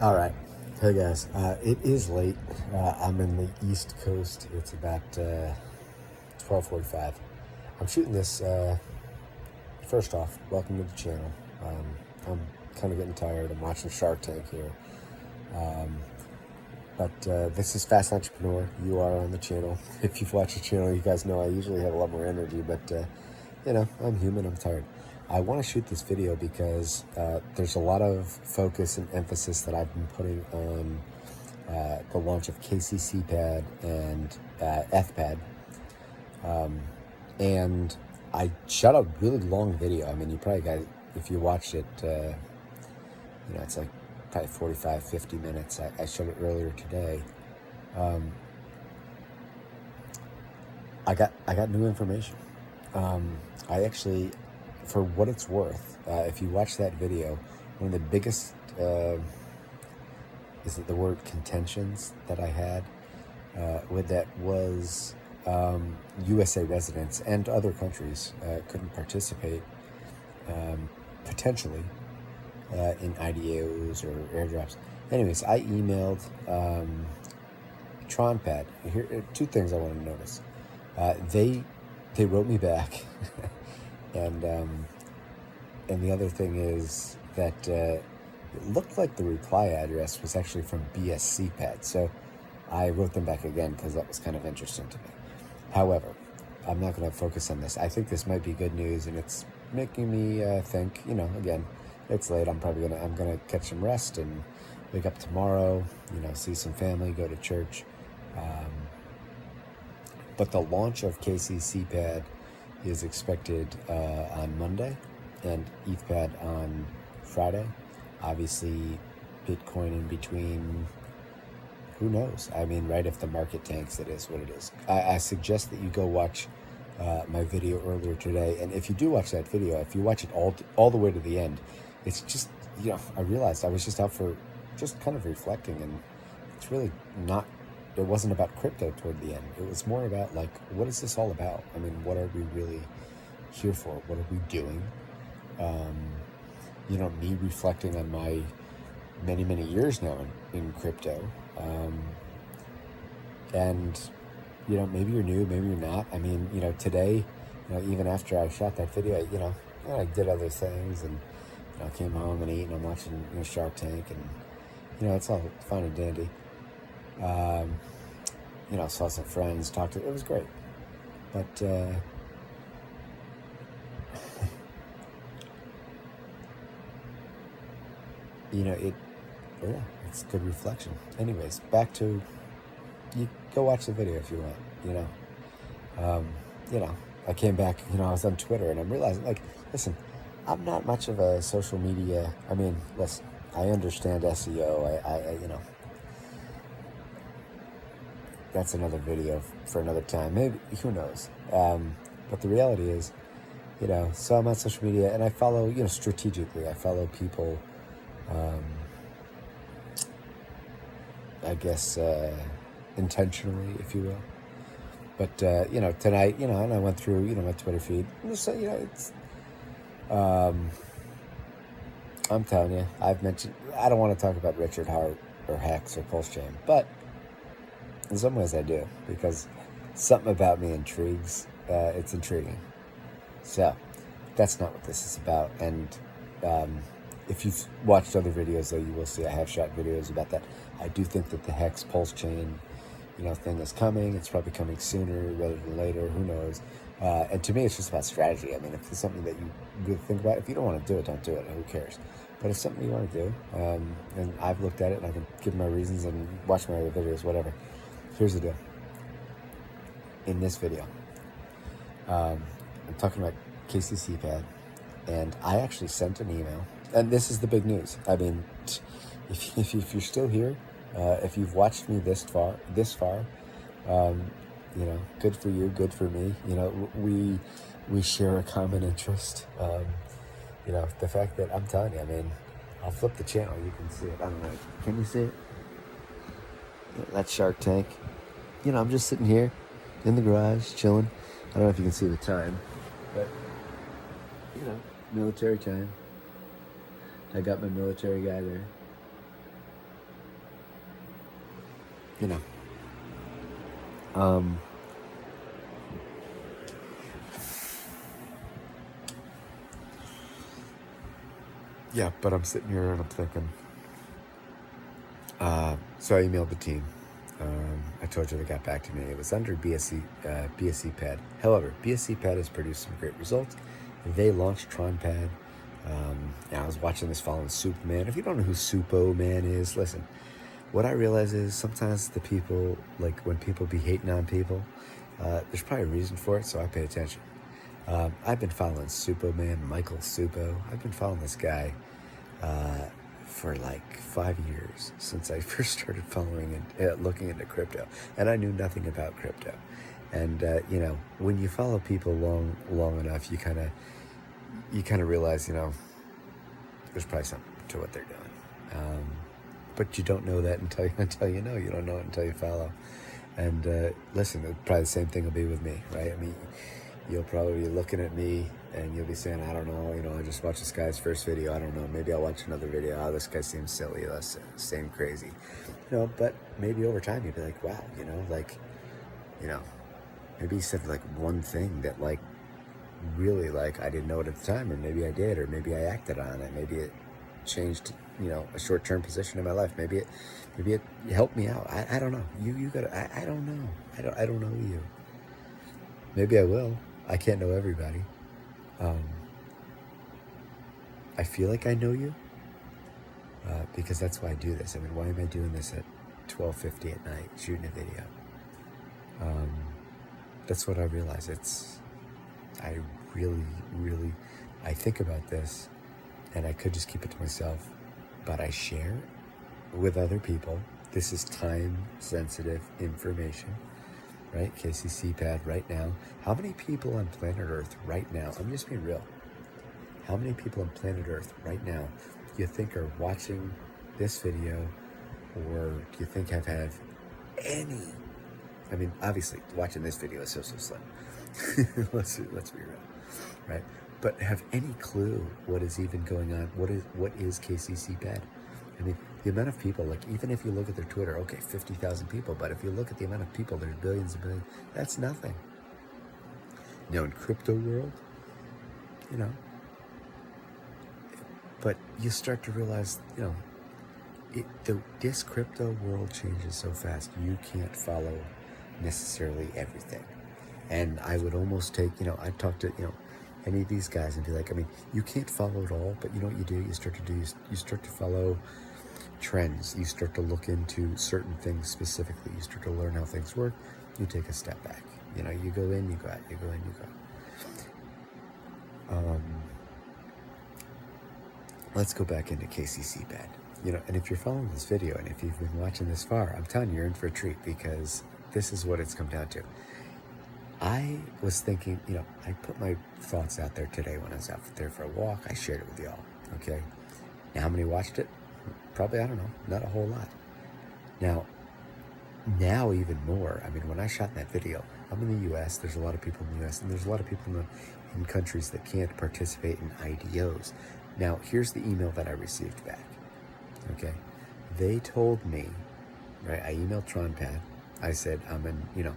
All right. Hey guys, it is late. I'm in the East Coast. It's about 12:45. I'm shooting this. First off, welcome to the channel. I'm kind of getting tired. I'm watching Shark Tank here. But this is Fast Entrepreneur. You are on the channel. If you've watched the channel, you guys know I usually have a lot more energy, but I'm human. I'm tired. I want to shoot this video because there's a lot of focus and emphasis that I've been putting on the launch of Kccpad and Ethpad. And I shot a really long video. I mean, you probably got, if you watched it, it's like probably 45, 50 minutes. I showed it earlier today. I got new information. I actually, for what it's worth, if you watch that video, one of the biggest, is it the word contentions that I had with that was USA residents and other countries couldn't participate potentially in IDOs or airdrops. Anyways, I emailed Tronpad. Here, two things I want to notice. They wrote me back, and the other thing is that it looked like the reply address was actually from Bscpad. So I wrote them back again because that was kind of interesting to me. However, I'm not going to focus on this. I think this might be good news, and it's making me think. Again, it's late. I'm gonna catch some rest and wake up tomorrow. See some family, go to church. But the launch of Kccpad is expected on Monday and Ethpad on Friday. Obviously, Bitcoin in between. Who knows? I mean, right, if the market tanks, it is what it is. I suggest that you go watch my video earlier today. And if you do watch that video, if you watch it all the way to the end, it's just, I realized I was just out for just kind of reflecting, and it's really not, it wasn't about crypto toward the end. It was more about, like, what is this all about? I mean, what are we really here for? What are we doing? Me reflecting on my many, many years now in crypto. And maybe you're new, maybe you're not. I mean, today, even after I shot that video, I did other things, and I came home and ate, and I'm watching Shark Tank, and it's all fine and dandy. Saw some friends, talked to, it was great. But it's good reflection. Anyways, back to, you go watch the video if you want. I came back, I was on Twitter, and I'm realizing, like, listen, I'm not much of a social media. I mean, listen, I understand SEO. I that's another video for another time. Maybe, who knows? But the reality is, so I'm on social media, and I follow, strategically. I follow people, I guess, intentionally, if you will. But, tonight, and I went through, my Twitter feed. So, it's, I'm telling you, I don't want to talk about Richard Hart or Hex or Pulse Chain, but in some ways I do, because something about me intrigues. It's intriguing. So that's not what this is about. And if you've watched other videos, though, you will see I have shot videos about that. I do think that the Hex Pulse Chain, thing is coming. It's probably coming sooner rather than later. Who knows? And to me, it's just about strategy. I mean, if it's something that you really think about, if you don't want to do it, don't do it. Who cares? But if it's something you want to do, and I've looked at it, and I can give my reasons and watch my other videos, whatever. Here's the deal. In this video, I'm talking about Kccpad, and I actually sent an email. And this is the big news. I mean, if you're still here, if you've watched me this far, good for you, good for me. We share a common interest. The fact that, I'm telling you, I mean, I'll flip the channel, you can see it. I don't know, can you see it? That's Shark Tank. I'm just sitting here in the garage, chilling. I don't know if you can see the time, but, military time. I got my military guy there. you know, um, yeah, but I'm sitting here and I'm thinking, so I emailed the team. I told you they got back to me. It was under Bscpad. However, Bscpad has produced some great results. They launched Tronpad. I was watching this following Suppoman. If you don't know who Suppoman is, listen. What I realize is sometimes the people, like when people be hating on people, there's probably a reason for it, so I pay attention. I've been following Suppoman, Michael Suppo. I've been following this guy for like 5 years since I first started following and looking into crypto, and I knew nothing about crypto. And you know, when you follow people long enough, you kind of realize, you know, there's probably something to what they're doing. But you don't know that until you know. You don't know it until you follow. And listen, probably the same thing will be with me, right? I mean, you'll probably be looking at me and you'll be saying, I don't know, you know, I just watched this guy's first video. I don't know, maybe I'll watch another video. Oh, this guy seems silly. That's same crazy. You know, but maybe over time you'll be like, wow, you know, like, you know, maybe he said like one thing that like really like I didn't know it at the time, or maybe I did, or maybe I acted on it. Maybe it changed, you know, a short-term position in my life. Maybe it helped me out. I don't know. You gotta. I don't know. I don't know you. Maybe I will. I can't know everybody. I feel like I know you because that's why I do this. I mean, why am I doing this at 12:50 at night, shooting a video? That's what I realize. I really, I think about this, and I could just keep it to myself, but I share with other people. This is time-sensitive information, right? Kccpad right now. How many people on planet Earth right now, I'm just being real, how many people on planet Earth right now do you think are watching this video, or do you think have had any, I mean, obviously, watching this video is so slim. let's be real, right? But have any clue what is even going on? What is Kccpad? I mean, the amount of people, like, even if you look at their Twitter, okay, 50,000 people, but if you look at the amount of people, there's billions and billions. That's nothing. Now, in crypto world, you know, but you start to realize, you know, this crypto world changes so fast, you can't follow necessarily everything. And I would almost take, you know, I'd talk to, you know, any of these guys and be like, I mean, you can't follow it all, but you know what you do? You start to follow trends. You start to look into certain things specifically. You start to learn how things work. You take a step back. You know, you go in, you go out, you go in, you go out. Let's go back into Kccpad. You know, and if you're following this video and if you've been watching this far, I'm telling you, you're in for a treat, because this is what it's come down to. I was thinking, you know, I put my thoughts out there today when I was out there for a walk. I shared it with y'all, okay? Now, how many watched it? Probably, I don't know, not a whole lot. Now even more. I mean, when I shot that video, I'm in the U.S., there's a lot of people in the U.S., and there's a lot of people in countries that can't participate in IDOs. Now, here's the email that I received back, okay? They told me, right, I emailed Tronpad. I said, I'm in, you know,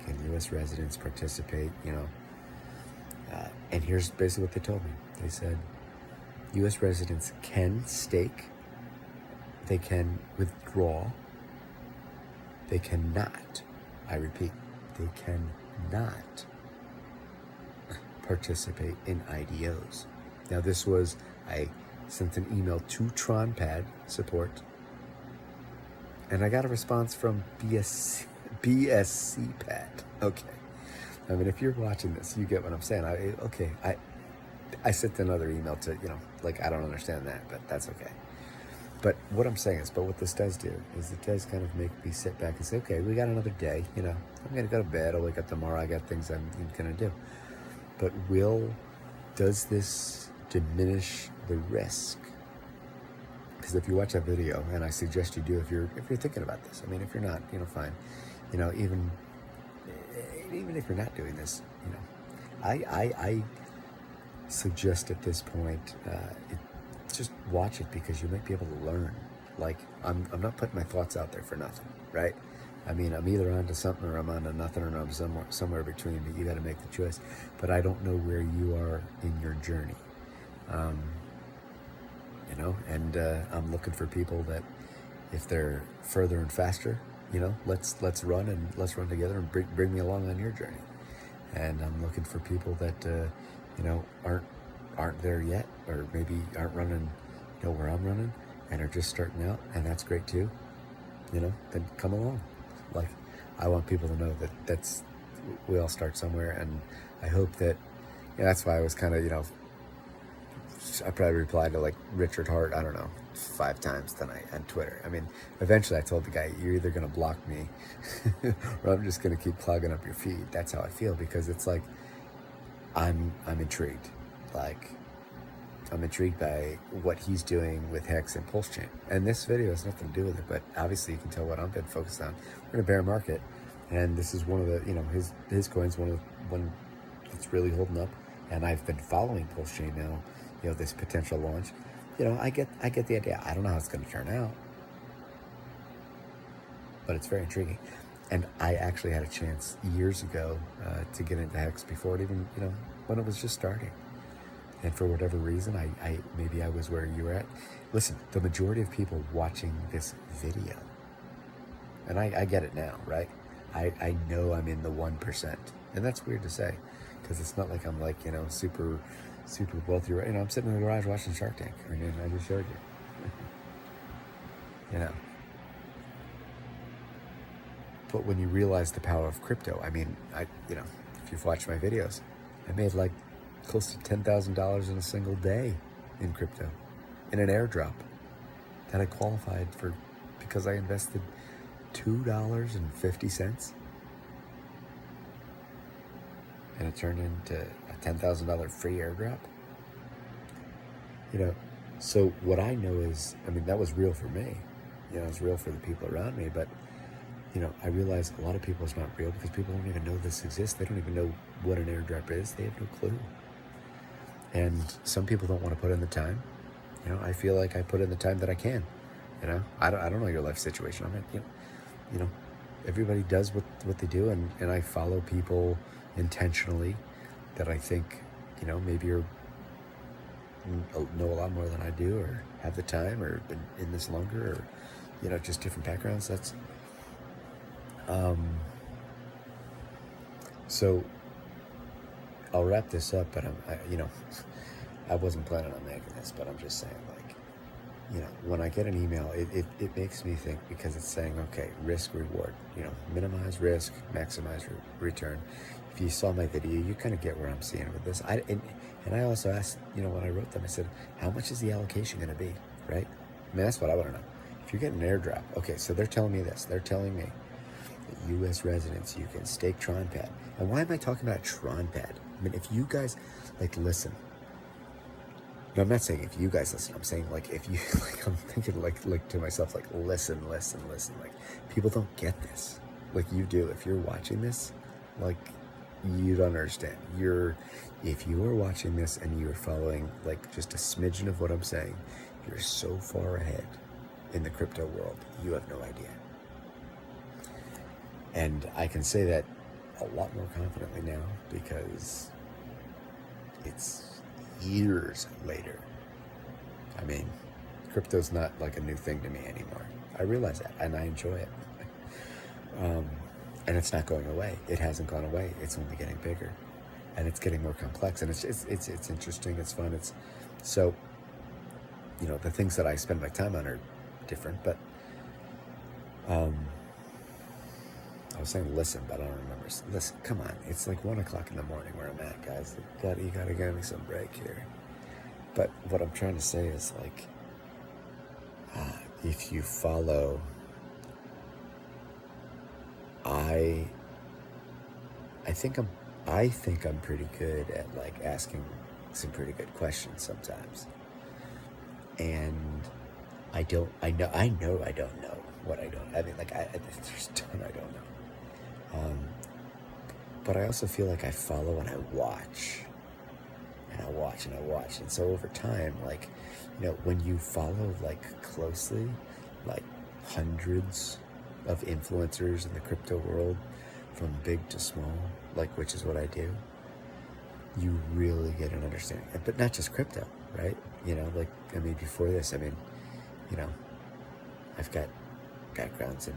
can U.S. residents participate, you know? And here's basically what they told me. They said, U.S. residents can stake, they can withdraw, they cannot, I repeat, they cannot participate in IDOs. Now this was, I sent an email to Tronpad support, and I got a response from Bscpad. Okay. I mean, if you're watching this, you get what I'm saying. I sent another email to, you know, like, I don't understand that, but that's okay. But what I'm saying is, but what this does do is it does kind of make me sit back and say, okay, we got another day, you know, I'm going to go to bed, I'll wake up tomorrow, I got things I'm going to do. But does this diminish the risk? Because if you watch that video, and I suggest you do if you're thinking about this. I mean, if you're not, you know, fine. You know, even if you're not doing this, you know, I suggest at this point, just watch it, because you might be able to learn like, I'm not putting my thoughts out there for nothing, right? I mean, I'm either onto something or I'm onto nothing, or I'm somewhere between, but you got to make the choice. But I don't know where you are in your journey. You know, and I'm looking for people that, if they're further and faster, you know, let's run together and bring me along on your journey. And I'm looking for people that, you know, aren't there yet, or maybe aren't running, you know, where I'm running, and are just starting out, and that's great too. You know, then come along. Like, I want people to know that we all start somewhere, and I hope that, you know, that's why I was kind of, you know, I probably replied to like Richard Hart, I don't know, 5 times tonight on Twitter. I mean, eventually I told the guy, you're either going to block me or I'm just going to keep clogging up your feed. That's how I feel, because it's like, I'm intrigued. Like, I'm intrigued by what he's doing with Hex and Pulse Chain. And this video has nothing to do with it, but obviously you can tell what I've been focused on. We're in a bear market, and this is one of the, you know, his coin's one that's really holding up. And I've been following Pulse Chain now, you know, this potential launch. You know, I get the idea. I don't know how it's going to turn out, but it's very intriguing. And I actually had a chance years ago to get into Hex before it even, you know, when it was just starting. And for whatever reason, maybe I was where you were at. Listen, the majority of people watching this video, and I get it now, right? I know I'm in the 1%. And that's weird to say, because it's not like I'm like, you know, super wealthy, right? You know, I'm sitting in the garage watching Shark Tank. I mean, I just showed you. You know. But when you realize the power of crypto, I mean, you know, if you've watched my videos, I made like close to $10,000 in a single day in crypto, in an airdrop that I qualified for because I invested $2.50, and it turned into a $10,000 free airdrop. You know, so what I know is, I mean, that was real for me. You know, it's real for the people around me, but, you know, I realize a lot of people it's not real because people don't even know this exists. They don't even know what an airdrop is. They have no clue. And some people don't want to put in the time. You know, I feel like I put in the time that I can. You know, I don't know your life situation. I mean, you know, everybody does what they do, and I follow people intentionally that I think, you know, maybe know a lot more than I do, or have the time, or been in this longer, or, you know, just different backgrounds. That's so I'll wrap this up, but you know, I wasn't planning on making this, but I'm just saying, like, you know, when I get an email, it makes me think, because it's saying, okay, risk reward, you know, minimize risk, maximize return. If you saw my video, you kind of get where I'm seeing with this. And I also asked, you know, when I wrote them, I said, how much is the allocation going to be, right? I mean, that's what I want to know. If you're getting an airdrop, okay, so they're telling me this. They're telling me that U.S. residents, you can stake Tronpad. And why am I talking about Tronpad? I mean, if you guys, like, listen. No, I'm not saying if you guys listen. I'm saying, like, if you, like, I'm thinking, like to myself, like, listen. Like, people don't get this. Like, you do. If you're watching this, like, you don't understand. If you are watching this and you're following, like, just a smidgen of what I'm saying, you're so far ahead in the crypto world, you have no idea. And I can say that a lot more confidently now, because it's years later. I mean, crypto's not like a new thing to me anymore. I realize that, and I enjoy it. And it's not going away. It hasn't gone away. It's only getting bigger, and it's getting more complex. And it's interesting. It's fun. It's so, you know, the things that I spend my time on are different. But I was saying listen, but I don't remember. Listen, come on. It's like 1 o'clock in the morning where I'm at, guys. You gotta give me some break here. But what I'm trying to say is, like, if you follow, I think I'm pretty good at, like, asking some pretty good questions sometimes. And I know I don't know what I don't. I mean, like, there's a ton I don't know. But I also feel like I follow and I watch. And I watch. And so over time, like, you know, when you follow, like, closely, like hundreds of influencers in the crypto world, from big to small, like, which is what I do, you really get an understanding. But not just crypto, right? You know, like, I mean, before this, I mean, you know, I've got backgrounds in,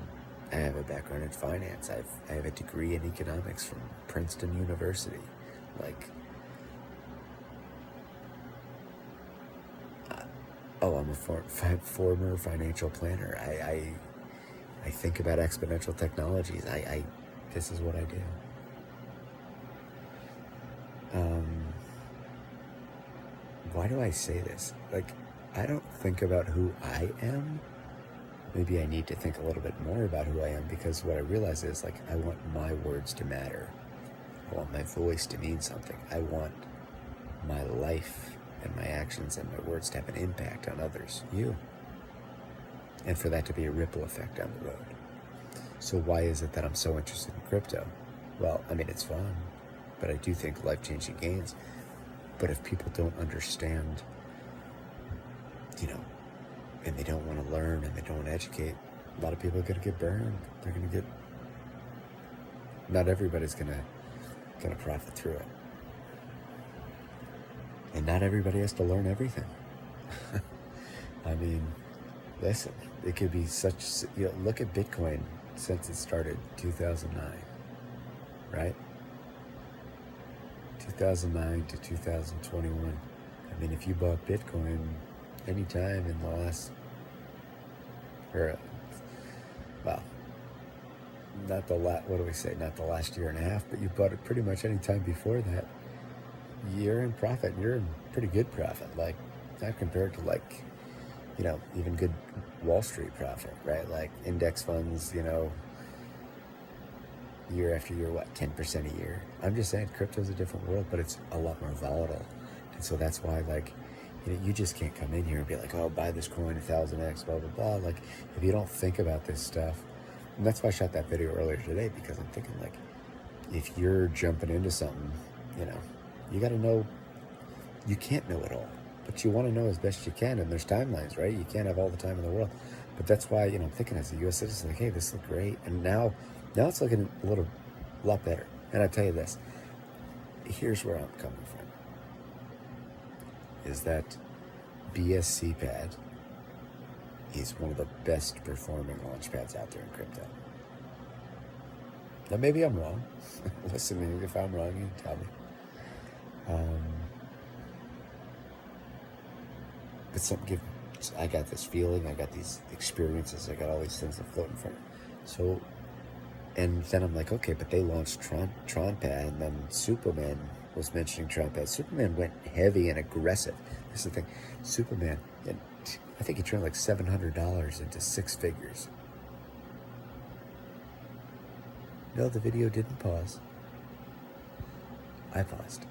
I have a background in finance. I have a degree in economics from Princeton University. Like, I'm a former financial planner. I think about exponential technologies. This is what I do. Why do I say this? Like, I don't think about who I am. Maybe I need to think a little bit more about who I am, because what I realize is, like, I want my words to matter. I want my voice to mean something. I want my life and my actions and my words to have an impact on others, you. And for that to be a ripple effect down the road. So why is it that I'm so interested in crypto? Well, I mean, it's fun, but I do think life-changing gains. But if people don't understand, you know, and they don't want to learn and they don't want to educate, a lot of people are going to get burned. They're going to get, not everybody's going to profit through it. And not everybody has to learn everything. I mean, listen, it could be such, you know, look at Bitcoin since it started, 2009, right? 2009 to 2021. I mean, if you bought Bitcoin anytime in the last, well, not the last, what do we say, not the last year and a half, but you bought it pretty much any time before that, you're in profit. You're in pretty good profit, like, not compared to, like, you know, even good Wall Street profit, right? Like index funds, you know, year after year, what, 10% a year? I'm just saying, crypto's a different world, but it's a lot more volatile. And so that's why, like, you know, you just can't come in here and be like, oh, buy this coin 1000x, blah, blah, blah. Like, if you don't think about this stuff, and that's why I shot that video earlier today, because I'm thinking, like, if you're jumping into something, you know, you got to know, you can't know it all, but you want to know as best you can. And there's timelines, right? You can't have all the time in the world. But that's why, you know, I'm thinking as a U.S. citizen, like, hey, this looks great. And now it's looking a lot better. And I tell you this, here's where I'm coming from, is that Bscpad is one of the best performing launchpads out there in crypto. Now, maybe I'm wrong. Listen, if I'm wrong, you can tell me. But I got this feeling, I got these experiences, I got all these things that float in front of me. So, and then I'm like, okay, but they launched Tronpad, and then Suppoman was mentioning Tronpad. Suppoman went heavy and aggressive. This is the thing. Suppoman, and I think he turned like $700 into 6 figures. No, the video didn't pause. I paused.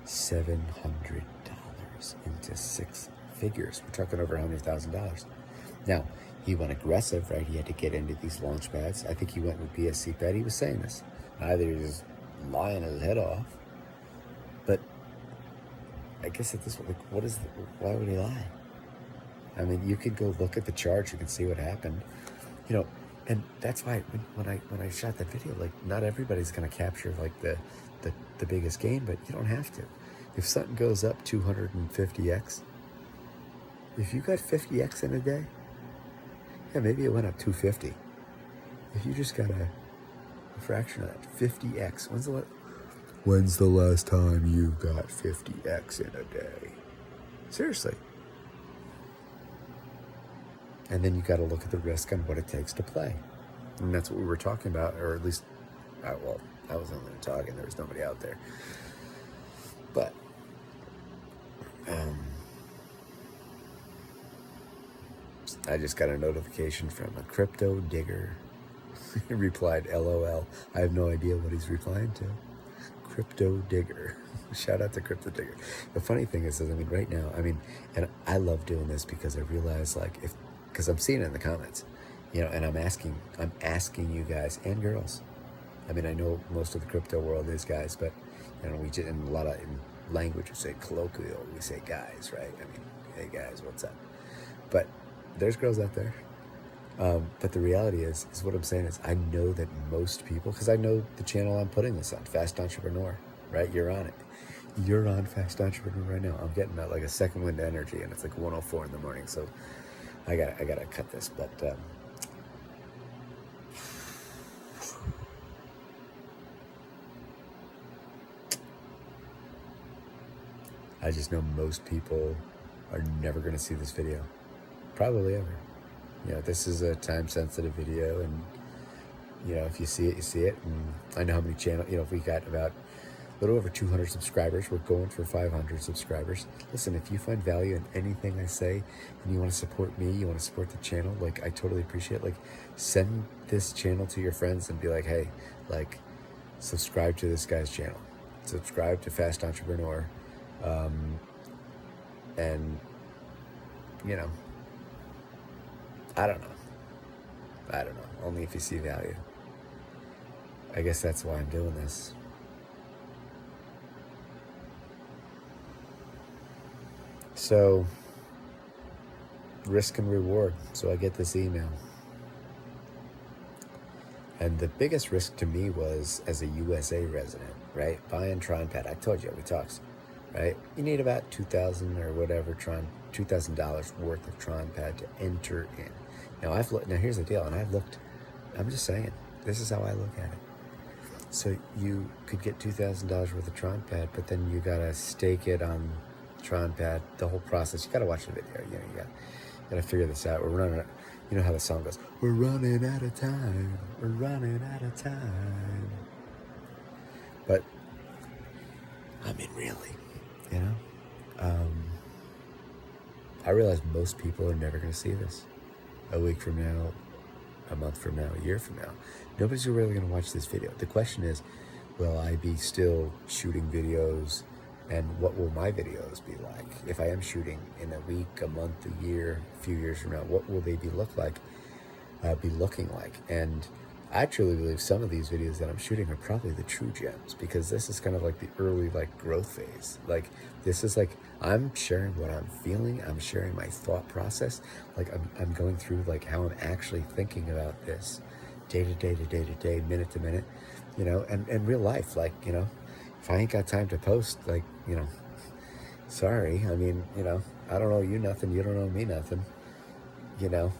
$700 into 6 figures. We're talking over $100,000. Now, he went aggressive, right? He had to get into these launch pads. I think he went with Bscpad. He was saying this. Either he was lying his head off, but I guess at this point, like, why would he lie? I mean, you could go look at the charts. You can see what happened, you know. And that's why when I shot that video, like, not everybody's going to capture like the biggest gain, but you don't have to. If something goes up 250x, if you got 50x in a day, yeah, maybe it went up 250. If you just got a fraction of that, 50x. When's the last time you got 50x in a day? Seriously. And then you got to look at the risk and what it takes to play. And that's what we were talking about, or at least, I was only talking, there was nobody out there. But, I just got a notification from a crypto digger. He replied, LOL. I have no idea what he's replying to. Crypto digger. Shout out to crypto digger. The funny thing is, I mean, right now, I mean, and I love doing this because I realize, like, because I'm seeing it in the comments, you know, and I'm asking you guys and girls. I mean, I know most of the crypto world is guys, but, you know, we just, in a lot of language, we say colloquial, we say guys, right? I mean, hey guys, what's up? But there's girls out there. But the reality is what I'm saying is I know that most people, because I know the channel I'm putting this on, Fast Entrepreneur, right? You're on it. You're on Fast Entrepreneur right now. I'm getting that like a second wind energy, and it's like 1:04 in the morning, so I gotta cut this. But I just know most people are never going to see this video, probably ever. You know, this is a time-sensitive video, and you know, if you see it, you see it. And I know how many channels. You know, if we got about a little over 200 subscribers, we're going for 500 subscribers. Listen, if you find value in anything I say, and you want to support me, you want to support the channel, like I totally appreciate it. Like, send this channel to your friends and be like, hey, like, subscribe to this guy's channel, subscribe to Fast Entrepreneur. And you know, I don't know, only if you see value. I guess that's why I'm doing this. So, risk and reward. So I get this email, and the biggest risk to me was as a USA resident, right? Buying Tronpad. I told you, we talked. Right? You need about $2,000 or whatever, $2,000 worth of Tronpad to enter in. Now I've looked. Now here's the deal, and I've looked. I'm just saying, this is how I look at it. So you could get $2,000 worth of Tronpad, but then you gotta stake it on Tronpad. The whole process. You gotta watch the video. You know, you gotta figure this out. We're running. You know how the song goes. We're running out of time. We're running out of time. But I mean, really. You know, I realize most people are never going to see this. A week from now, a month from now, a year from now, nobody's really going to watch this video. The question is, will I be still shooting videos, and what will my videos be like? If I am shooting in a week, a month, a year, a few years from now, what will they be looking like? And I truly believe some of these videos that I'm shooting are probably the true gems, because this is kind of like the early like growth phase. Like, this is like, I'm sharing what I'm feeling. I'm sharing my thought process. Like I'm going through like how I'm actually thinking about this day to day, minute to minute, you know, and real life. Like, you know, if I ain't got time to post, like, you know, sorry. I mean, you know, I don't owe you nothing. You don't owe me nothing. You know,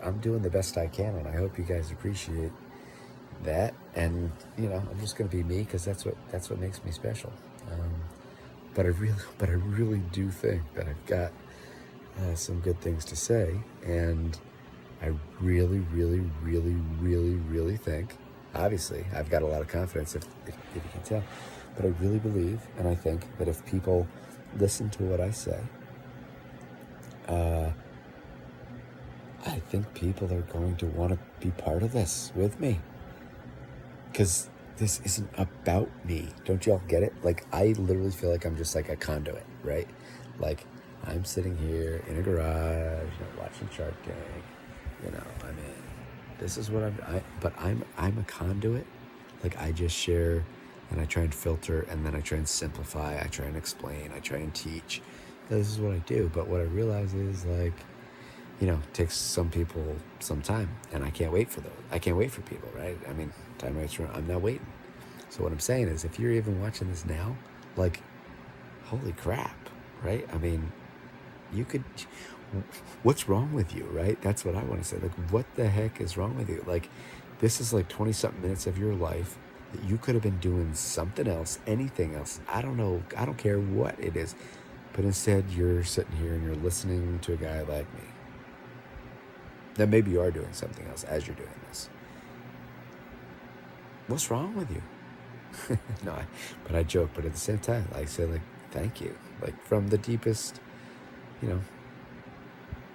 I'm doing the best I can, and I hope you guys appreciate that. And you know, I'm just going to be me, because that's what makes me special. But I really do think that I've got some good things to say, and I really think, obviously, I've got a lot of confidence, if you can tell, but I really believe, and I think that if people listen to what I say, I think people are going to want to be part of this with me, because this isn't about me. Don't y'all get it? Like, I literally feel like I'm just like a conduit, right? Like, I'm sitting here in a garage, you know, watching Shark Tank. You know, I mean, this is what I'm a conduit. Like, I just share, and I try and filter, and then I try and simplify. I try and explain. I try and teach. This is what I do. But what I realize is, like, you know, it takes some people some time, and I can't wait for those. I can't wait for people, right? I mean, time waits for, I'm not waiting. So what I'm saying is, if you're even watching this now, like, holy crap, right? I mean, you could, what's wrong with you, right? That's what I want to say. Like, what the heck is wrong with you? Like, this is like 20-something minutes of your life that you could have been doing something else, anything else. I don't know. I don't care what it is. But instead, you're sitting here and you're listening to a guy like me. Then maybe you are doing something else as you're doing this. What's wrong with you? No, but I joke. But at the same time, I say, like, thank you. Like, from the deepest, you know,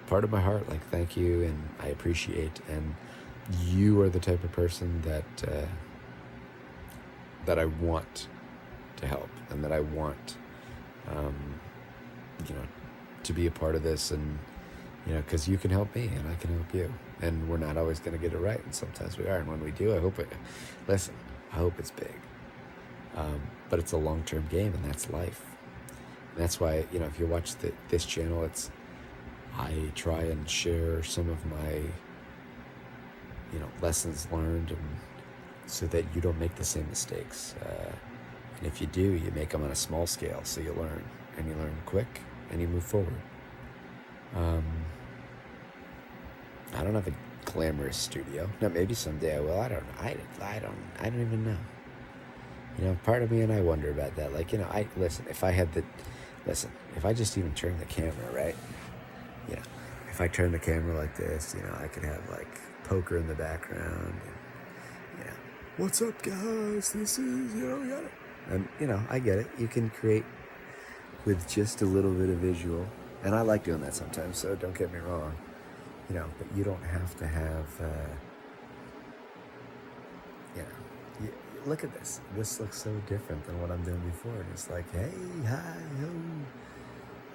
part of my heart, like, thank you, and I appreciate. And you are the type of person that I want to help, and that I want, you know, to be a part of this. And you know, because you can help me and I can help you. And we're not always going to get it right. And sometimes we are. And when we do, I hope it's big. But it's a long-term game, and that's life. And that's why, you know, if you watch this channel, I try and share some of my lessons learned, and so that you don't make the same mistakes. And if you do, you make them on a small scale, so you learn, and you learn quick, and you move forward. I don't have a glamorous studio. Now, maybe someday I will. I don't know. I don't even know. Part of me and I wonder about that. Like, if I just even turn the camera, right? If I turn the camera like this, I could have like poker in the background. And, what's up, guys? This is, and I get it. You can create with just a little bit of visual, and I like doing that sometimes. So don't get me wrong, but you don't have to have, look at this. This looks so different than what I'm doing before. And it's like, hey, hi,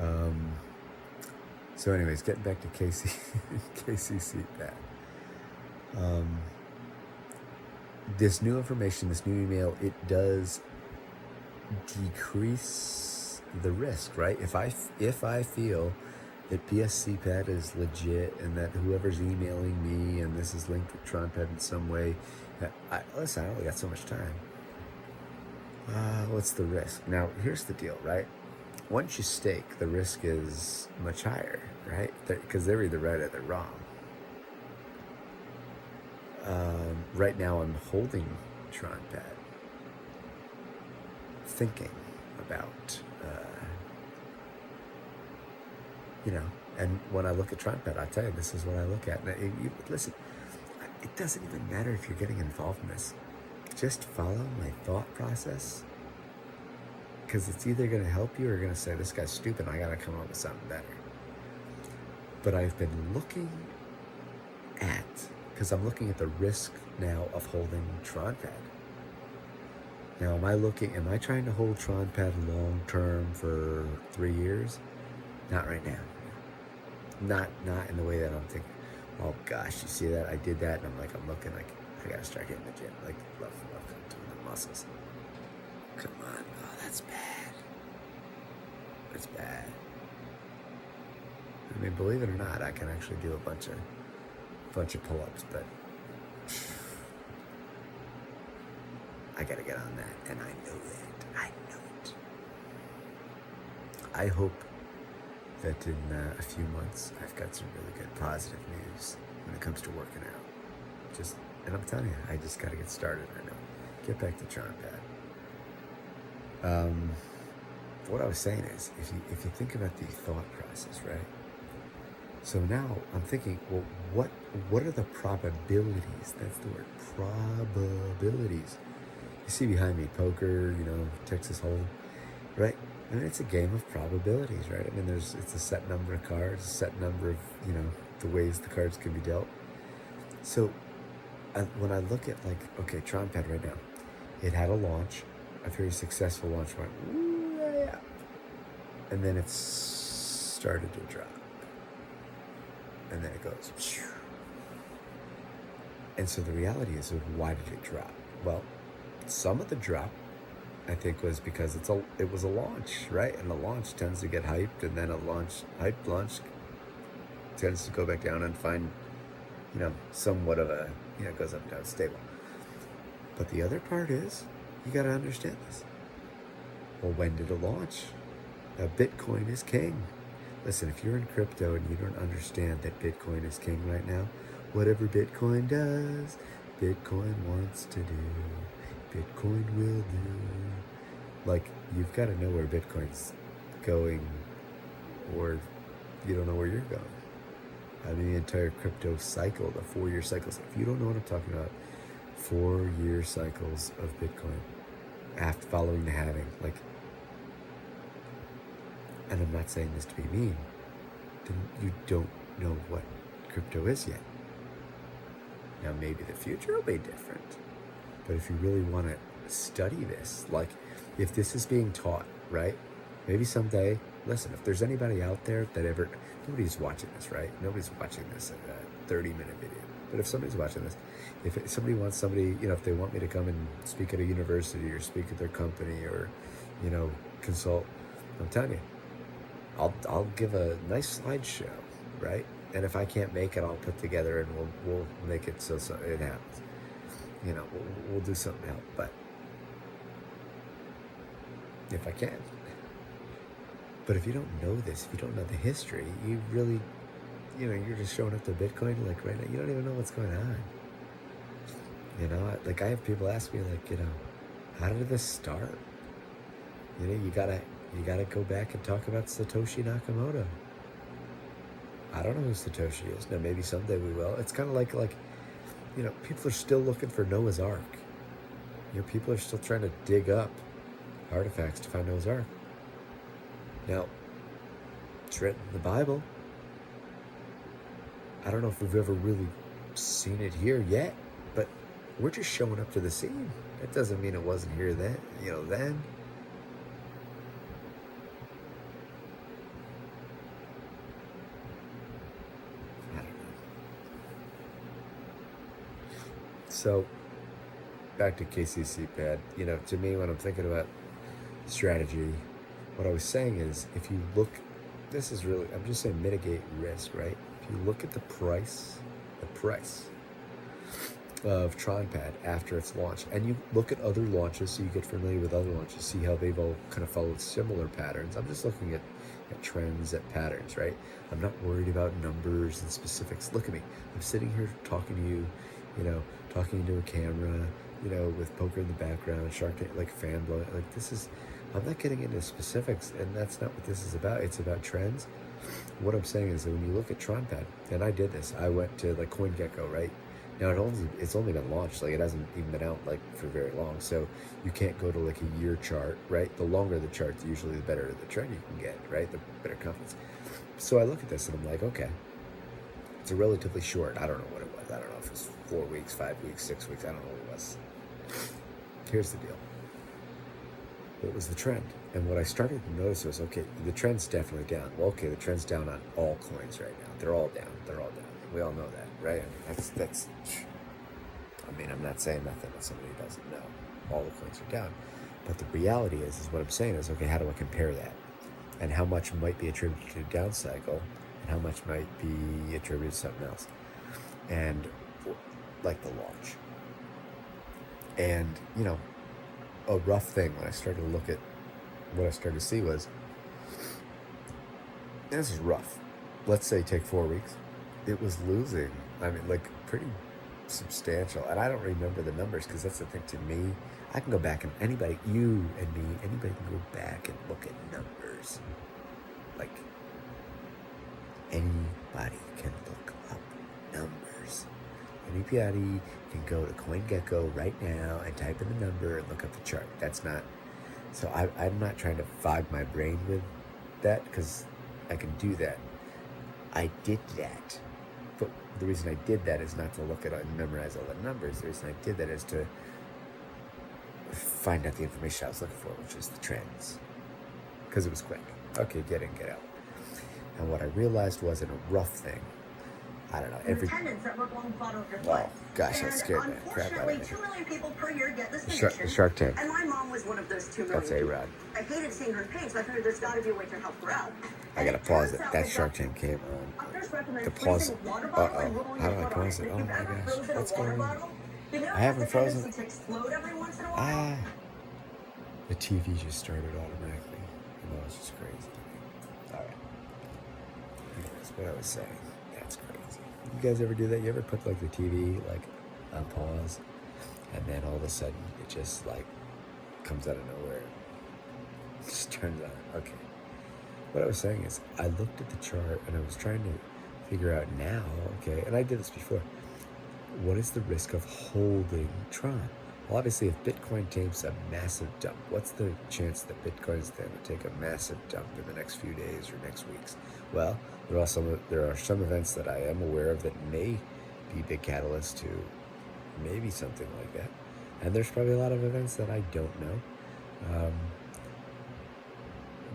ho. So anyways, getting back to Kccpad. This new information, this new email, it does decrease the risk, right? If I feel that Bscpad is legit and that whoever's emailing me and this is linked with Tronpad in some way, I only got so much time. What's the risk? Now, here's the deal, right? Once you stake, the risk is much higher, right? Because they're either right or they're wrong. Right now, I'm holding Tronpad, thinking about, and when I look at Tronpad, I tell you, this is what I look at. And listen, it doesn't even matter if you're getting involved in this. Just follow my thought process, because it's either going to help you or going to say, this guy's stupid, I got to come up with something better. But I've been looking at, because I'm looking at the risk now of holding Tronpad. Now, am I trying to hold Tronpad long term for 3 years? Not right now. Not in the way that I'm thinking, oh gosh, you see that? I did that, and I'm looking like, I gotta start getting the gym, like, love doing the muscles. Come on, oh, that's bad. That's bad. I mean, believe it or not, I can actually do a bunch of pull-ups, but I gotta get on that, and I know it. I know it. I hope that in a few months I've got some really good positive news when it comes to working out. And I'm telling you, I just gotta get started. I know. Get back to Tronpad. What I was saying is, if you think about the thought process, right? So now I'm thinking, well, what are the probabilities? That's the word, probabilities. You see behind me, poker, Texas Hold'em, right? I mean, it's a game of probabilities, right? I mean, it's a set number of cards, a set number of, the ways the cards can be dealt. So when I look at Tronpad right now, it had a launch, a very successful launch, went, ooh, yeah. And then it started to drop. And then it goes, phew. And so the reality is, why did it drop? Well, some of the drop, I think, was because it was a launch, right? And the launch tends to get hyped, and then hyped launch tends to go back down and find, somewhat of a, it goes up and down, stable. But the other part is, you got to understand this. Well, when did it launch? Now, Bitcoin is king. Listen, if you're in crypto and you don't understand that Bitcoin is king right now, whatever Bitcoin does, Bitcoin wants to do. Bitcoin will do. Like, you've got to know where Bitcoin's going, or you don't know where you're going. I mean, the entire crypto cycle, the 4-year cycles. If you don't know what I'm talking about, 4-year cycles of Bitcoin after following the halving, and I'm not saying this to be mean, then you don't know what crypto is yet. Now, maybe the future will be different. But if you really want to study this, if this is being taught, right? Maybe someday, listen, if there's anybody out there that nobody's watching this, right? Nobody's watching this in a 30-minute video. But if somebody's watching this, if somebody wants if they want me to come and speak at a university or speak at their company or, consult, I'm telling you, I'll give a nice slideshow, right? And if I can't make it, I'll put together and we'll make it so it happens. We'll do something to help. But if I can. But if you don't know this, if you don't know the history, you really, you're just showing up to Bitcoin like right now. You don't even know what's going on. Like I have people ask me like, how did this start? You gotta go back and talk about Satoshi Nakamoto. I don't know who Satoshi is. Now maybe someday we will. It's kind of like people are still looking for Noah's Ark. People are still trying to dig up artifacts to find Noah's Ark. Now, it's written in the Bible. I don't know if we've ever really seen it here yet, but we're just showing up to the scene. That doesn't mean it wasn't here then, then. I don't know. So, back to Kccpad. To me, when I'm thinking about strategy, what I was saying is, if you look, I'm just saying mitigate risk, right? If you look at the price of Tronpad after its launch, and you look at other launches, so you get familiar with other launches, see how they've all kind of followed similar patterns. I'm just looking at trends, at patterns, right? I'm not worried about numbers and specifics. Look at me. I'm sitting here talking to you, talking into a camera, with poker in the background, Shark Tank, like fan blowing. Like I'm not getting into specifics, and that's not what this is about. It's about trends. What I'm saying is that when you look at Tronpad, and I did this, I went to like CoinGecko, right? Now it's only been launched, like it hasn't even been out like for very long, so you can't go to like a year chart, right? The longer the chart, usually the better the trend you can get, right? The better confidence. So I look at this and I'm like, okay, it's a relatively short. I don't know what it was. I don't know if it was 4 weeks, 5 weeks, 6 weeks. I don't know what it was. Here's the deal. What was the trend? And what I started to notice was, okay, the trend's definitely down. Well, okay, the trend's down on all coins right now. They're all down. We all know that, right? I'm not saying nothing that somebody doesn't know. All the coins are down. But the reality is what I'm saying is, okay, how do I compare that? And how much might be attributed to a down cycle, and how much might be attributed to something else? And like the launch. And, a rough thing when I started to look at what I started to see was, this is rough. Let's say take 4 weeks. It was losing, pretty substantial. And I don't remember the numbers, because that's the thing to me. I can go back, and anybody, you and me, anybody can go back and look at numbers. Like, anybody can look up numbers. Anybody can go to CoinGecko right now and type in the number and look up the chart. That's not, so I'm not trying to fog my brain with that, because I can do that. I did that. But the reason I did that is not to look at it and memorize all the numbers. The reason I did that is to find out the information I was looking for, which is the trends. Because it was quick. Okay, get in, get out. And what I realized was, in a rough thing, I don't know, oh gosh, that scared me crap out of me. 2 million people per year get this condition. The Shark Tank. And my mom was one of those 2 million. That's A-Rod. I hated seeing her in pain, so I figured there's got to be a way to help her out. I gotta pause it. That Shark Tank came on. To pause it. Uh-oh. How do I pause it? Oh my gosh. What's going on? I haven't frozen. The TV just started automatically. It's just crazy to me. Alright. Anyways, what I was saying. That's crazy. You guys ever do that? You ever put like the TV on pause, and then all of a sudden it just comes out of nowhere? It just turns on. Okay. What I was saying is, I looked at the chart and I was trying to figure out now, okay, and I did this before, what is the risk of holding Tron? Well, obviously, if Bitcoin takes a massive dump, what's the chance that Bitcoin is going to take a massive dump in the next few days or next weeks? Well, there are some events that I am aware of that may be big catalysts to maybe something like that. And there's probably a lot of events that I don't know.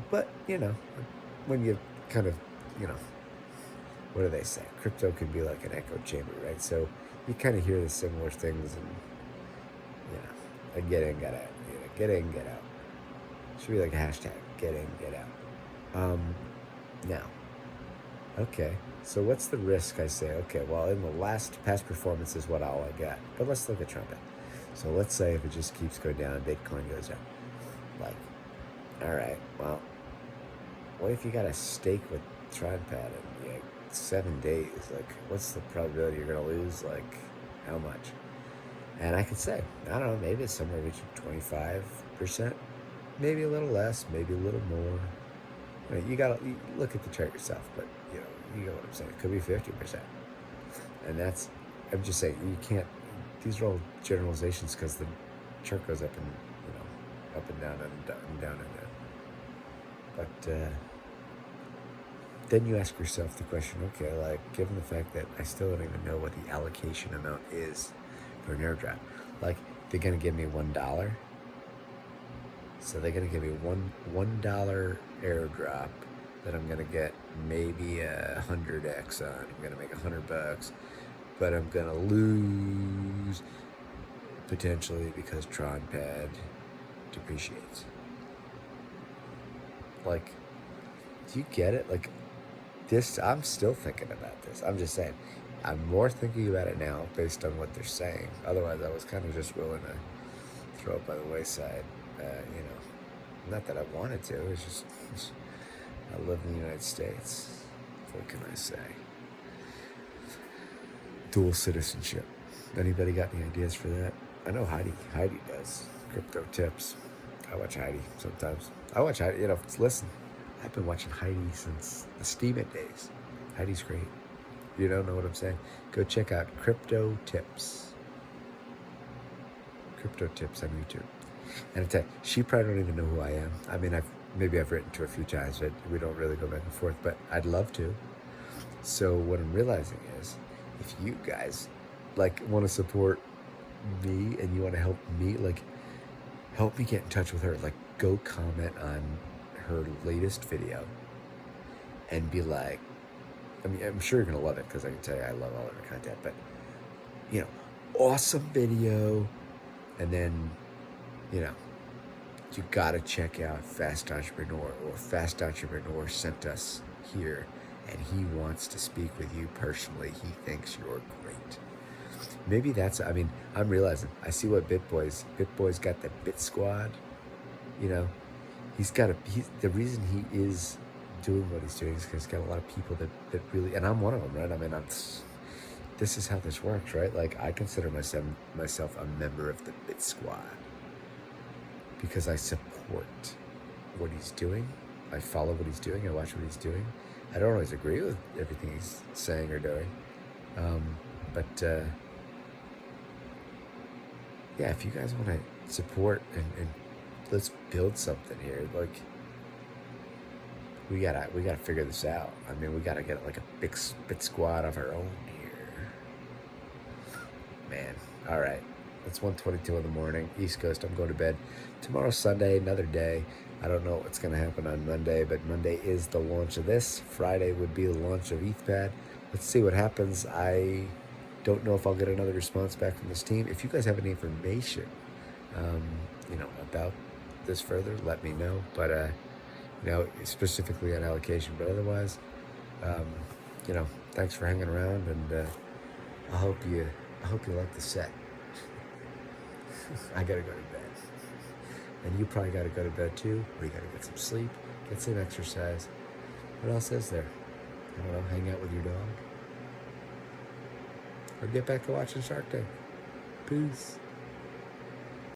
But, when you kind of, what do they say? Crypto can be like an echo chamber, right? So you kind of hear the similar things, and, get in, get out. Get in, get out. Should be like a hashtag, get in, get out. Now, Okay, so what's the risk? I say, okay, well, in the past performance is what all I got. But let's look at Tronpad. So let's say if it just keeps going down, Bitcoin goes up. Like, all right, well, what if you got a stake with Tronpad in like 7 days? Like, what's the probability you're gonna lose? Like, how much? And I could say, I don't know, maybe it's somewhere between 25%, maybe a little less, maybe a little more. I mean, you look at the chart yourself, but you know what I'm saying. It could be 50%, and I'm just saying you can't. These are all generalizations because the chart goes up and up and down and down and down and down. But then you ask yourself the question: okay, like given the fact that I still don't even know what the allocation amount is for an airdrop, like they're gonna give me $1. So they're gonna give me $1 airdrop that I'm gonna get maybe 100x on. I'm gonna make $100, but I'm gonna lose potentially because Tronpad depreciates. Like, do you get it? Like this, I'm still thinking about this. I'm just saying, I'm more thinking about it now based on what they're saying. Otherwise, I was kind of just willing to throw it by the wayside. Not that I wanted to. It's just I live in the United States. What can I say? Dual citizenship. Anybody got any ideas for that? I know Heidi. Heidi does. Crypto tips. I watch Heidi sometimes. I watch Heidi. Listen, I've been watching Heidi since the Steam It days. Heidi's great. If you don't know what I'm saying, go check out Crypto Tips. Crypto Tips on YouTube. And I tell you, she probably don't even know who I am. I mean, I've written to her a few times, but we don't really go back and forth. But I'd love to. So what I'm realizing is, if you guys want to support me and you want to help me, help me get in touch with her. Go comment on her latest video and be like, I mean, I'm sure you're gonna love it because I can tell you I love all of her content. But awesome video, and then. You gotta check out Fast Entrepreneur, or Fast Entrepreneur sent us here and he wants to speak with you personally. He thinks you're great. Maybe I'm realizing, I see what Bitboy's got the Bit Squad, the reason he is doing what he's doing is because he's got a lot of people that really, and I'm one of them, right? I mean, this is how this works, right? I consider myself a member of the Bit Squad. Because I support what he's doing. I follow what he's doing. I watch what he's doing. I don't always agree with everything he's saying or doing. But if you guys want to support and let's build something here. We gotta figure this out. I mean, we gotta get a big Bit Squad of our own here. Man, all right. It's 1:22 in the morning, East Coast. I'm going to bed. Tomorrow's Sunday, another day. I don't know what's going to happen on Monday, but Monday is the launch of this. Friday would be the launch of Ethpad. Let's see what happens. I don't know if I'll get another response back from this team. If you guys have any information, about this further, let me know. But, specifically on allocation. But otherwise, thanks for hanging around, and I hope you like the set. I gotta go to bed. And you probably gotta go to bed too, or you gotta get some sleep, get some exercise. What else is there? I don't know, hang out with your dog. Or get back to watching Shark Tank. Peace.